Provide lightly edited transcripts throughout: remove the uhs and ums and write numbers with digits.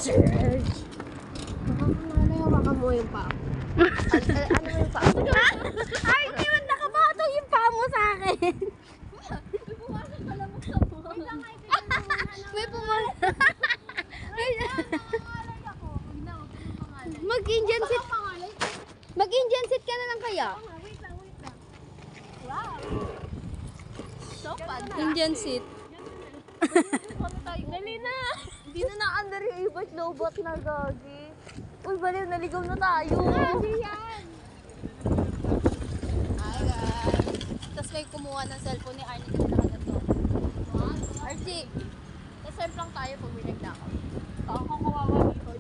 Search. Ano yung baka mo yung paa? Ano mo yung paa? Ay, hindi man nakabato yung paa mo sa akin. May pumasok ka lang sa buhay. May pumasok. Nangangalay ako. Huwag na, huwag kang mangalay. Mag-Indian seat. Pangalay? Mag-Indian seat ka na lang kaya? Wait lang, wait lang. Wow. So fun. Indian seat. Dali na. Hindi na na-under yung iba't lobot na gagi. Uy, baliw, naligaw na tayo. Hindi yan. Hi guys. Tapos may kumuha ng cellphone ni Arnie kasi nakaganto. Archie. Naserve lang tayo pag may nagnakaw. Baka kung kawawa dito.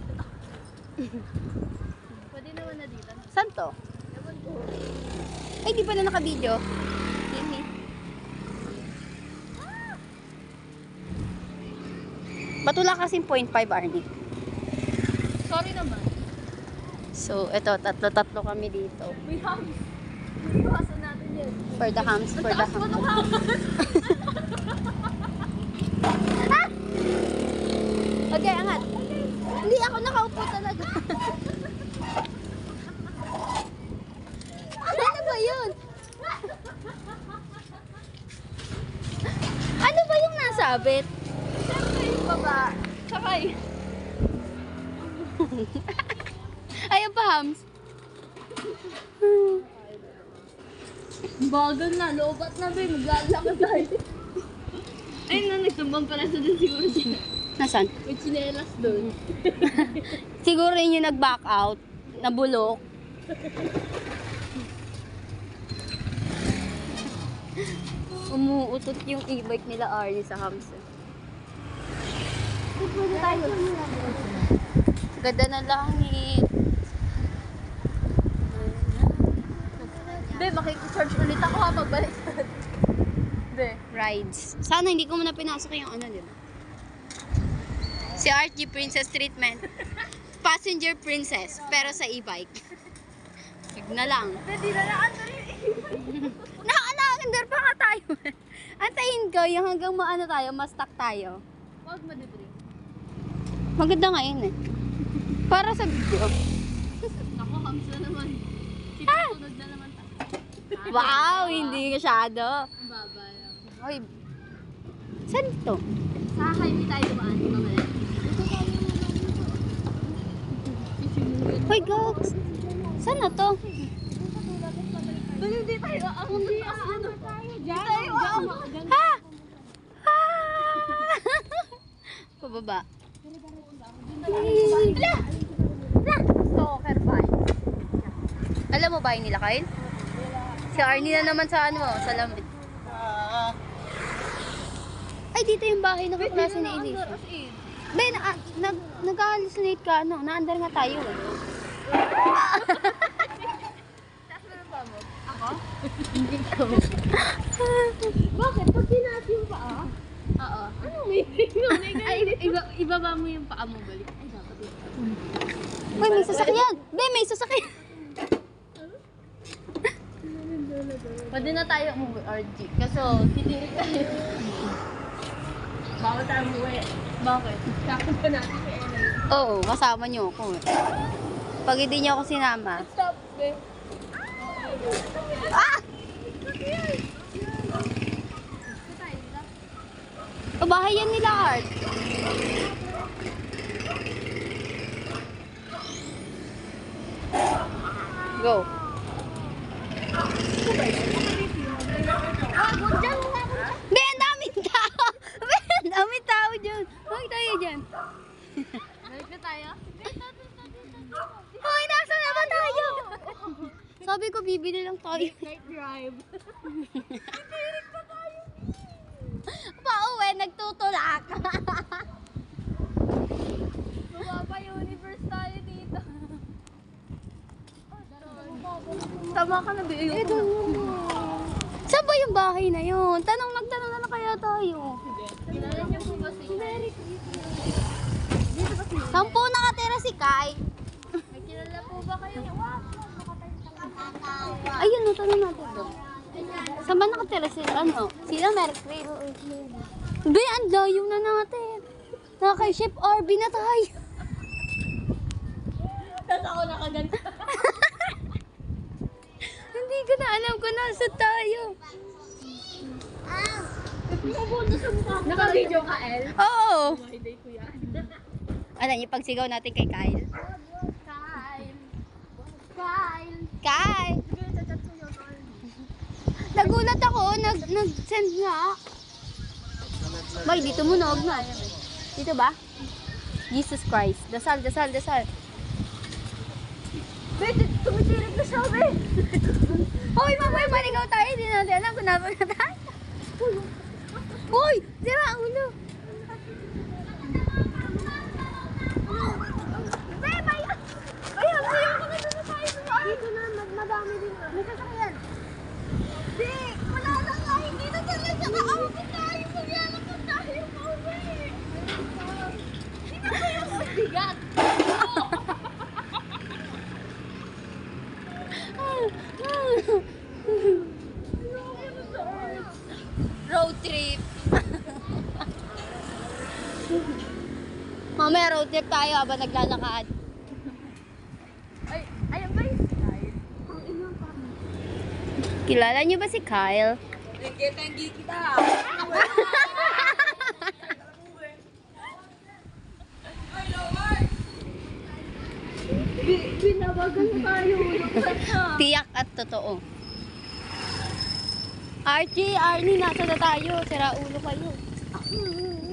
Pwede naman na dito. Saan to? Ewan ko. Ay, di pala naka-video. Hindi. Ba't wala kasing 0.5 Arnie? Sorry naman. So, eto, tatlo kami dito. May hams. Iwasan natin yan. For the hams, for the Taas mo hams. nung hams. Okay, angat. Hindi ako nakaupo talaga. Ano ba yun? Ano ba yung nasabit? Siyempre yung baba. Sakay. Ayun pa, hams. Bagal na. Lobat na, be. Maglalakad tayo. Ayun na, nagtumbang pala sa dun siguro siya. Nasaan? May chinelas dun. Siguro yun yung nag-back out, nabulok. Umuutot yung e-bike nila Arnie sa hams. Pwede tayo. Ganda na langit. Be, makikicharge ulit ako ha pagbalik. Be. Rides. Sana hindi ko muna pinasok yung ano, di ba? Si Archie Princess treatment. Passenger princess, pero sa e-bike. Wag na lang. Pwede na na-under yung Nakaka-under pa nga tayo. Antayin ko yung hanggang maano tayo, ma-stuck tayo. Huwag madibring. Maganda ngayon eh. Para sa video. Ako, hams na naman. Tunog na naman tayo. Wow, hindi masyado. Ang baba lang. Hoy, saan to? Sa highway tayo dumaan. Mamaya. Hoy, Gox. Saan na to? Doon hindi tayo aamon. Hindi aamon tayo. Diyan tayo aamon. Ha? Ha? Pababa. Stalker ba? Alam mo ba yung nila, Kyle? Si Arnie na naman sa ano, sa lamit. Ay, dito yung bahay na kaklase ni Elise. Ben, nag-hallucinate ka, ano? Naandar nga tayo. Taas mo na pa mo? Ako? Hindi ko. Bakit? Pag tinaas yung paa? Oo. Ano may Ay, ibaba mo yung paa mo balik. Ay, dapat yun. Uy, may sasakyan! Ben, may sasakyan! Pwede na tayo umuwi, RG. Kaso, hindi tayo. Bawal tayo umuwi. Bakit? Sakot pa natin kay Ellen. Oo, kasama niyo ako. Pag hindi niyo ako sinama. Stop, be. Ah! Bahay yan nila, Art. Go. Be, ang daming tao! Be, ang daming tao dyan. Huwag tayo dyan. Balik na tayo? Hoy, nasa na ba tayo? Sabi ko, bibili lang tayo. Night drive. Pauwi, nagtutulak. Mababa universe tayo dito. Tama ka na, be. Saan ba yung bahay na yun? Nagtanong na lang kaya tayo. Kilala niyo po ba si Kai? Dito ba si Sampu nakatira si Kai. May kilala po ba kayo? Ayun, tanong natin doon. Saan ba nakatira sila? Ano? Sila Mercury. Be, ang layo na natin. Naka-ship RV na tayo. Tapos ako nakaganto. Hindi ko na alam kung nasa tayo. Naka-video ka, El? Oo. Hindi ko yan. Alam niyo, pagsigaw natin kay Kyle. Kyle. Kyle. Kyle! Sige, chat-chat ko yun. Nagulat ako, nag-send nga. Bay, dito mo na, huwag na. Dito ba? Jesus Christ. Dasal, dasal, dasal. Wait, tumitirig na siya, wait. Hoy, mamay, maligaw tayo. Hindi natin alam kung nasa na tayo. Hoy, sira ang ulo. Dito na, madami din. May sasakyan. Di, wala na nga. Hindi na talaga ka-awit tayo. Magyalap na tayo. Pauwi. Hindi na kayo bigat. Road trip. Mamaya road trip tayo habang naglalakad. Ay, ayan ba yun? Ang ina pa. Kilala niyo ba si Kyle? Tenggi kita. Binabagan na tayo. Tiyak at totoo. Archie, Arnie, nasa na tayo. Sira ulo kayo.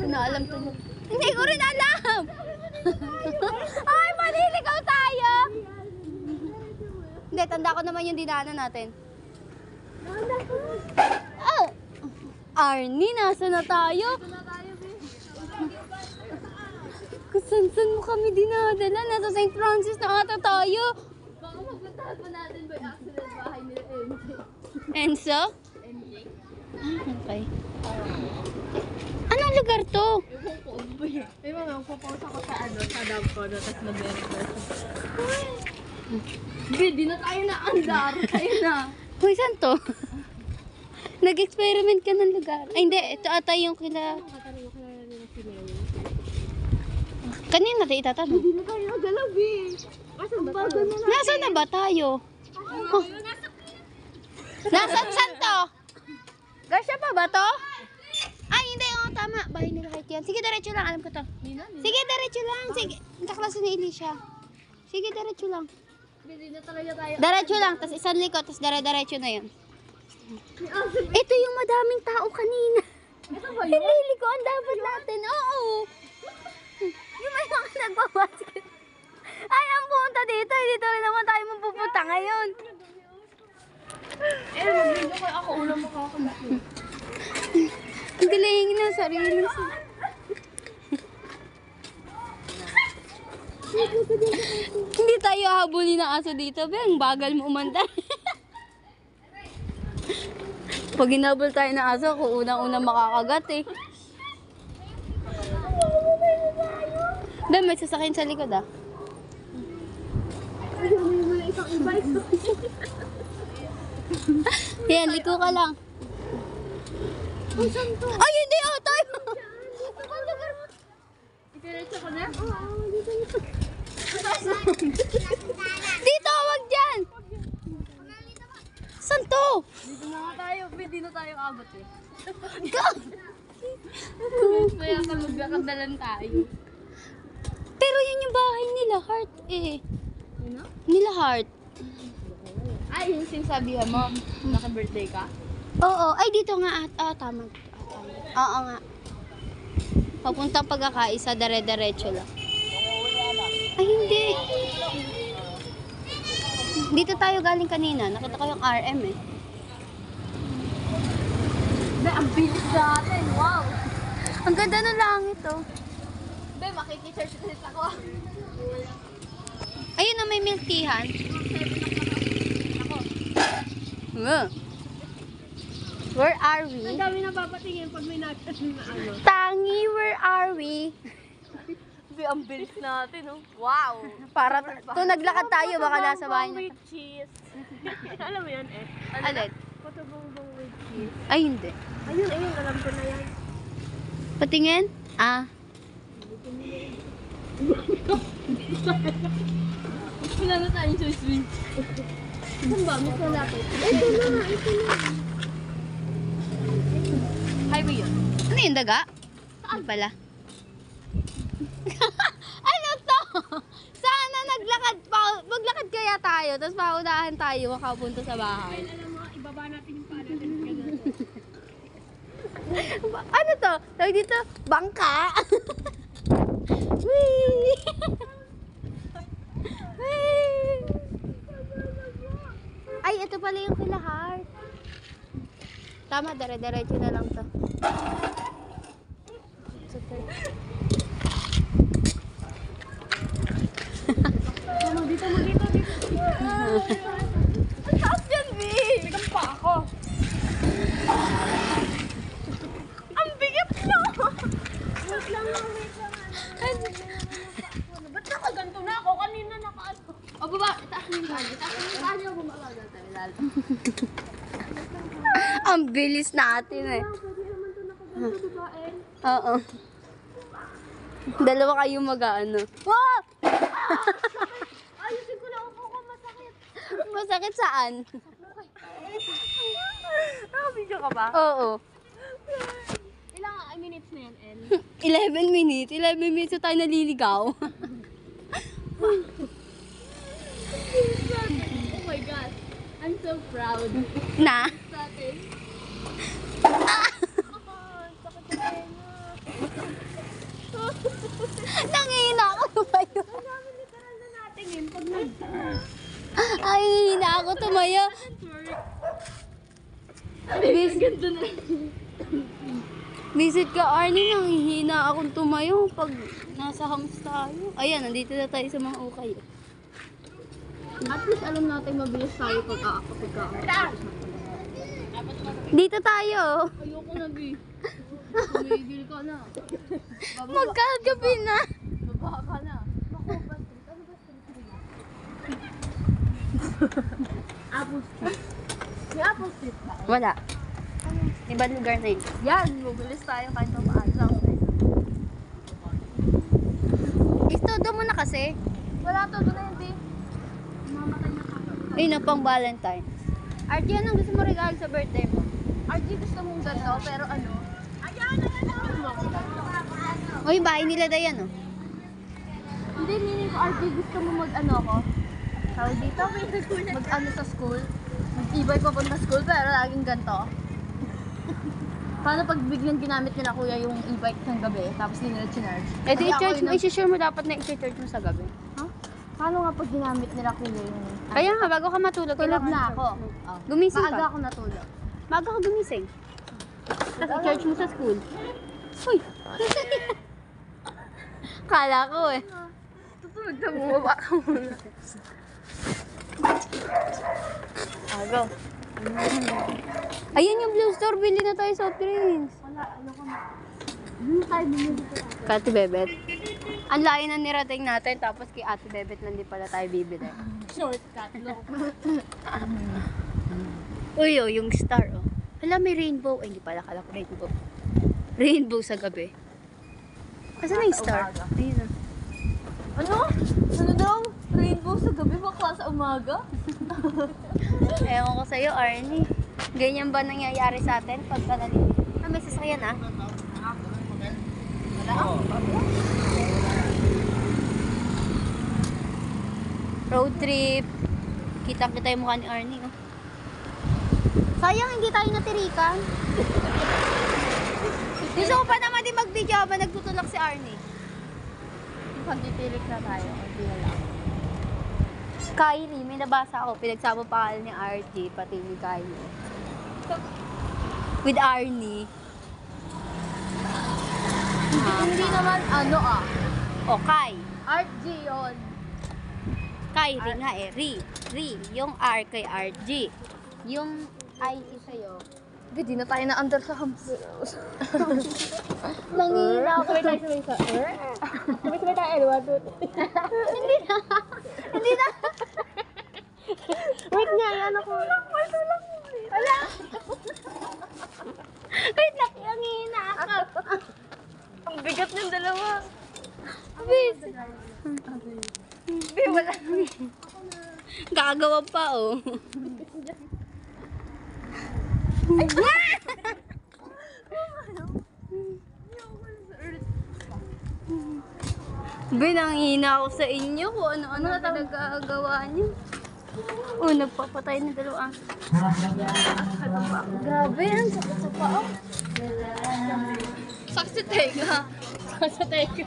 Ano alam to mo? Hindi ko rin alam. Ay, maliligaw tayo. Hindi, tanda ko naman yung dinaanan natin. Oh! Arnie, nasa na tayo? Kusan-san mo kami dinadala? Nasa St. Francis na ata tayo. Baka magpuntahan pa natin by accident bahay nila MJ. Enzo? MJ? Okay. Anong lugar to? Ewan ko, boy. Ay, mama, magpo-pause ako sa sa dam ko, tapos mag-record. Di na tayo na andar. Tayo na. Hoy, saan to? Nag-experiment ka ng lugar. Ay, hindi. Ito ata yung kila... Nakatariyo ka na nila si Mary. Kanina natin itatanong. Hindi na tayo nagalaw, eh. Asan ba tayo? Nasaan na ba tayo? Oh. Nasaan saan to? Garcia pa ba to? Ay, hindi. Oo, tama. Bahay nila kahit yan. Sige, diretso lang. Alam ko to. Sige, diretso lang. Sige. Kaklase ni Alicia. Sige, diretso lang. Hindi na talaga tayo. Diretso lang. Tapos isang liko. Tapos diretso na yun. Ito yung madaming tao kanina. Ito ba yun? Pililiko ang dapat natin. Oo. Yung may mga nagbabasket. Ay, ang punta dito. Dito rin naman tayo mapupunta ngayon. Mag-video ko ako. Ulang makakamat. Ang galing na sarili. Hindi tayo habulin ng aso dito. Be, ang bagal mo umanda. Pag hinabol tayo ng aso, kung unang-unang makakagat eh. Be, may sasakyan sa likod ah. Yan, liko ka lang. Ay, hindi oh, tayo. Diretso ko na? Dito, wag dyan. Saan to? Dito na nga tayo. Hindi na tayo abot eh. Go. Kaya ka magkakadalan tayo. Pero yun yung bahay nila, Heart eh. Ano? Nila Heart. Ay, yung sinasabihan mo. Naka-birthday ka? Oo, ay dito nga at tama. Oo nga. Papuntang pagkakaisa, dire-diretso lang. Ay, hindi. Dito tayo galing kanina. Nakita ko yung RM eh. Be, ang bilis natin. Wow! Ang ganda ng langit oh. Be, makikisearch ulit ako. Ayun na may milkihan. Where are we? Ang dami na papatingin pag may nagtasin na ano. Tangi, where are we? Be, ang bilis natin, oh. Wow! Para kung naglakad tayo, baka nasa bahay na. with cheese. Alam mo yan, eh. Alin? Patubong with cheese. Ay, hindi. Ayun, ayun. Alam ko na yan. Patingin? Ah. Wala na tayong choice, Win. Saan ba? Mas malapit. Ito na. Highway yun. Ano yung daga? Saan pala? Ano to? Sana maglakad kaya tayo, tapos paunahan tayo makapunta sa bahay. Alam mo, ibaba natin yung pala natin. Ano to? Tawag dito, bangka. Whee! Whee! Ay, ito pala yung kila Heart. Tama, dire-diretso na lang to. Dito. Ang taas yan, B! Bigang pa ako. Ang bigat na! Wait lang. Ba't nakaganto na ako? Kanina nakaano. O, baba. Itaas mo yung kanya. Paano yung bumaba tayo? Ang bilis natin eh. Pwede naman ito nakaganto, babae. Oo. Dalawa kayong mag-ano. Wow! Ayusin ko lang ako ko masakit. Masakit saan? Nakabidyo ka ba? Oo. Ilang minutes na yan, El? 11 minutes. 11 minutes na tayo naliligaw. Oh my God. I'm so proud. Na? Sa atin. Nangihina ako tumayo. Kailangan literal na natin yun pag nag... Ay, hihina ako tumayo. Ganda na. Visit ka, Arnie. Nangihina akong tumayo pag nasa hams tayo. Ayan, nandito na tayo sa mga ukay. At least alam natin mabilis tayo pag Dito tayo. Ayoko na, B. Tumigil ka na. Magkagabi na. Baba ka na. Naku, Patrick. Ano ba Apple Street. May Apple Street ba? Wala. Ibang lugar na yun. Yan, mabilis tayo kahit pa paano. Istodo mo na kasi. Wala to, doon na yun, B. Mamatay na ako. Ayun na pang Valentine's. Artie, anong gusto mo regalo sa birthday mo? RG, gusto mong ganito, pero ano? Ayan. O, yung bahay nila Dayan, oh. Hindi, ninin ko, RG, gusto mo mag-ano ako? Tawag dito? Mag-ano sa school? Mag-ibay papunta sa school, pero laging ganito. Paano pag biglang ginamit nila kuya yung e-bike ng gabi, tapos hindi nila chinarge? Eh di Kasi ako i-charge mo, yun i-share mo dapat na i-charge mo sa gabi. Ha? Paano nga pag ginamit nila kuya yung... Kaya nga, bago ka matulog, Tulog kailangan na i-charge ako. mo. Oh. Gumising Maaga ka. ako natulog. Bago ka gumising. Tapos i-charge mo sa school. Uy! Kala ko eh. Tutulog na bumaba ka muna. Go. Ayan yung Blue Store, bili na tayo soft drinks. Wala, ano ko na. Tayo bumili ko. Kati Bebet. Ang layo na nirating natin, tapos kay Ate Bebet lang di pala tayo bibili. Shortcut, no? Uy, oh, yung star, oh. Hala, may rainbow. Ay, hindi pala, kala ko rainbow. Rainbow sa gabi. Asan na yung star? Umaga. Ayun, oh. Ano? Ano daw? Rainbow sa gabi, bakla sa umaga? Ewan ko sa'yo, Arnie. Ganyan ba nangyayari sa atin pagka nalilito? Ah, may sasakyan, ah. Road trip. Kita-kita yung mukha ni Arnie, oh. Sayang, hindi tayo natirikan. Gusto ko pa naman din mag-video habang nagtutulak si Arnie. Pagtitilik na tayo, hindi na lang. Kylie, may nabasa ako. Pinagsama pa ni RG, pati ni Kylie. With Arnie. Hindi naman, ano O, Kai. RG yun. Kylie nga eh. Ri. Yung R kay RG. Yung I sa'yo. Hindi na tayo na under sa hams. Nangina ako. Sabay sa sabay tayo, Edward. Hindi na. Wait nga, yan ako. Wala. Wait lang, nangina ako. Ang bigat ng dalawa. Bis. Be, wala. Gagawa pa, oh. Binangina ako sa inyo kung ano-ano na nagagawa niyo. Oh, nagpapatay ng dalawang. Grabe, ang sakit sa paa. Saksa tega. Saksa tega.